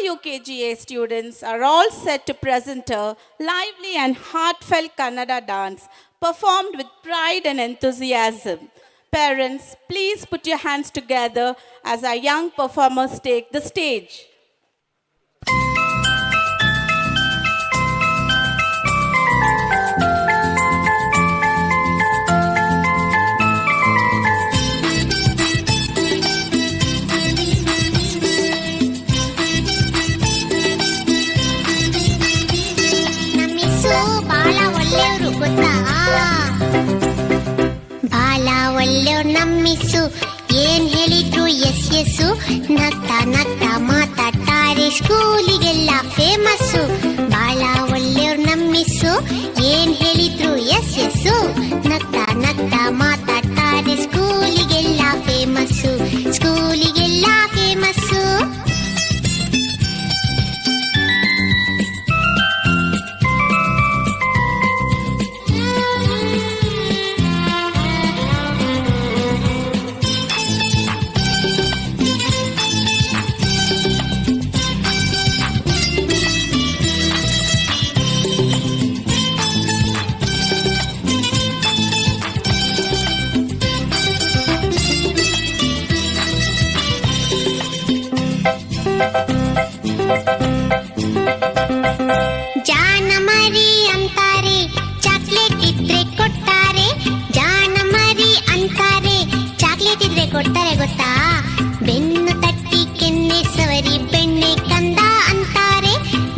UKGA students are all set to present a lively and heartfelt Kannada dance performed with pride and enthusiasm. Parents, please put your hands together as our young performers take the stage. ಬಾಲ ಒಳ್ಳೆಯವ್ರು ನಮ್ಮಿಸು ಏನ್ ಹೇಳಿದ್ರು S S ನಗ್ತಾ ನಗ್ತಾ ಮಾತಾಡ್ತಾರೆ ಸ್ಕೂಲಿಗೆಲ್ಲ famous ಬಾಳ ಒಳ್ಳೆಯವ್ರು ನಮ್ಮಿಸು ಏನ್ ಹೇಳಿದ್ರು ಎಸ್ ಎಸ್ಸು ನಗ್ತಾ ನಗ್ತಾ ಮಾತಾಡ್ತಾರೆ ಸ್ಕೂಲಿಗೆಲ್ಲ ಫೇಮಸ್ಸು ಸ್ಕೂಲಿಗೆಲ್ಲ ಫೇಮಸ್ಸು ಜಾನ ಮರಿ ಅಂತಾರೆ ಚಾಕ್ಲೇಟ್ ಇದ್ರೆ ಕೊಡ್ತಾರೆ ಜಾನ ಮರಿ ಅಂತಾರೆ ಚಾಕ್ಲೇಟ್ ಇದ್ರೆ ಕೊಡ್ತಾರೆ ಗೊತ್ತಾ ಬೆನ್ನು ತಟ್ಟಿ ಕೆನ್ನೆ ಸವರಿ ಬೆಣ್ಣೆ ಕಂದ ಅಂತಾರೆ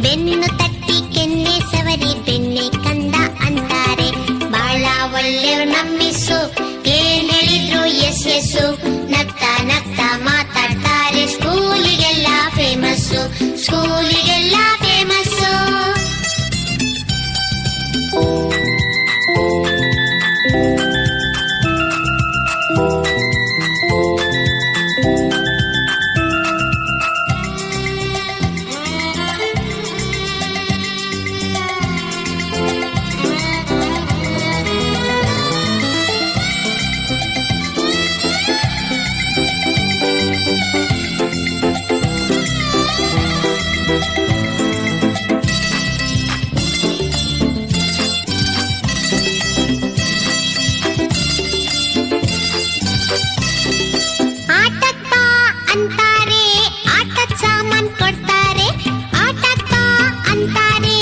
ಬೆನ್ನು ತಟ್ಟಿ ಕೆನ್ನೆ ಸವರಿ ಬೆಣ್ಣೆ ಕಂದ ಅಂತಾರೆ ಬಾಳ ಒಳ್ಳೆಯವ್ರು ನಮ್ಮಿಸು ಏನ್ ಹೇಳಿದ್ರು ಎಸ್ ಎಸ್ಸು ನಗ್ತಾ ನಗ್ತಾ ಮಾತಾಡ್ತಾರೆ ಸ್ಕೂಲಿಗೆಲ್ಲ ಫೇಮಸ್ಸು ಸ್ಕೂಲಿಗೆಲ್ಲ ಫೇಮಸ್ಸು ಆಟಕ್ ಬಾ ಅಂತಾರೆ ಆಟದ ಸಾಮಾನ್ ಕೊಡ್ತಾರೆ ಆಟಕ್ ಬಾ ಅಂತಾರೆ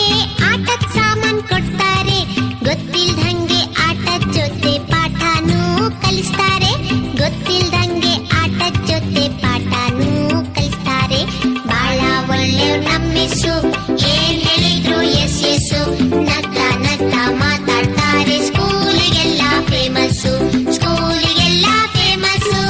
ಆಟದ ಸಾಮಾನ್ ಕೊಡ್ತಾರೆ ಗೊತ್ತಿಲ್ದಂಗೆ ಆಟದ ಜೊತೆ ಪಾಠನೂ ಕಲಿಸ್ತಾರೆ ಗೊತ್ತಿಲ್ದಂಗೆ ಆಟದ ಜೊತೆ ಪಾಠನೂ ಕಲಿಸ್ತಾರೆ ಬಾಳ ಒಳ್ಳೆಯವ್ರು ನಮ್ಮಿಸು ಏನ್ ಹೇಳಿದ್ರು ಎಸ್ ಎಸ್ಸು ನಗ್ತಾ ನಗ್ತಾ ಮಾತಾಡ್ತಾರೆ ಸ್ಕೂಲಿಗೆಲ್ಲ ಫೇಮಸ್ಸು ಸ್ಕೂಲಿಗೆಲ್ಲ ಫೇಮಸ್ಸು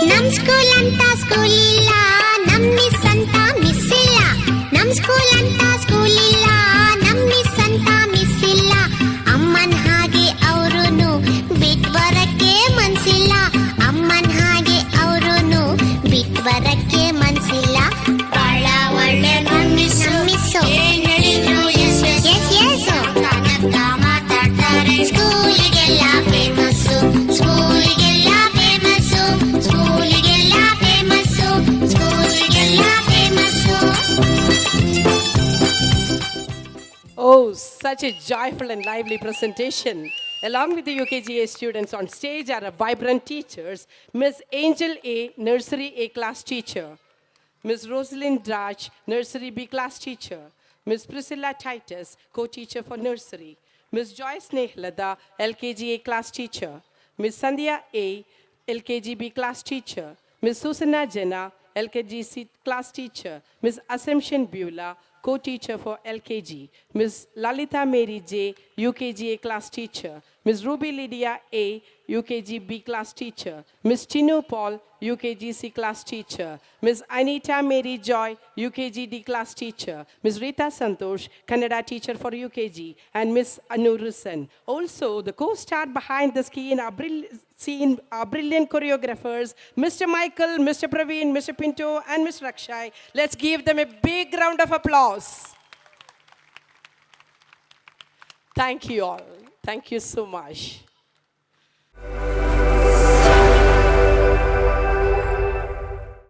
ನಮ್ ಸ್ಕೂಲ್ ಅಂತ ಸ್ಕೂಲ್ ಇಲ್ಲ ನಮ್ ಮಿಸ್ ಅಂತ ಮಿಸ್ ಇಲ್ಲ ನಮ್ ಸ್ಕೂಲ್ ಅಂತ ಸ್ಕೂಲ್ ಇಲ್ಲ ನಮ್ ಮಿಸ್ ಅಂತ ಮಿಸ್ ಇಲ್ಲ ಅಮ್ಮನ್ ಹಾಗೆ ಅವ್ರುನು ಬಿಟ್ ಬರಕ್ಕೆ ಮನ್ಸಿಲ್ಲ ಅಮ್ಮನ್ ಹಾಗೆ ಅವ್ರುನು ಬಿಟ್ ಬರಕ್ಕೆ ಮನ್ಸಿಲ್ಲ ಬಾಳ ಒಳ್ಳೆ ನಮ್ಮಿಸ್ಸು ಏನ್ ಹೇಳಿದ್ರು ಎಸ್ ಎಸ್ ಎಸ್ ನಗ್ತಾ ಮಾತಾಡ್ತಾರೆ ಸ್ಕೂಲಿಗೆಲ್ಲ ಫೇಮಸ್ಸು ಸ್ಕೂಲಿಗೆಲ್ಲ ಫೇಮಸ್ಸು ಸ್ಕೂಲಿಗೆಲ್ಲ ಫೇಮಸ್ಸು ಸ್ಕೂಲಿಗೆಲ್ಲ famous Oh, such a joyful and lively presentation. Along with the UKGA students on stage are our vibrant teachers, Ms. Angel A, Nursery A class teacher, Ms. Rosalind Raj, Nursery B class teacher, Ms. Priscilla Titus, co-teacher for nursery, Ms. Joyce Nehlada, LKGA class teacher, Ms. Sandhya A, LKGB class teacher, Ms. Susanna Jena, LKGC class teacher, Ms. Assumption Beulah, co-teacher for LKG. Ms. Lalita Mary J, UKG A class teacher. Ms. Ruby Lydia A, UKG B class teacher. Ms. Chinu Paul, UKG C class teacher. Ms. Anita Mary Joy, UKG D class teacher. Ms. Rita Santosh, Kannada teacher for UKG. And Ms. Anu Rusan. Also, the co-star behind the scene are brilliant choreographers, Mr. Michael, Mr. Praveen, Mr. Pinto, and Ms. Rakshai. Let's give them a big round of applause. Thank you all. Thank you so much.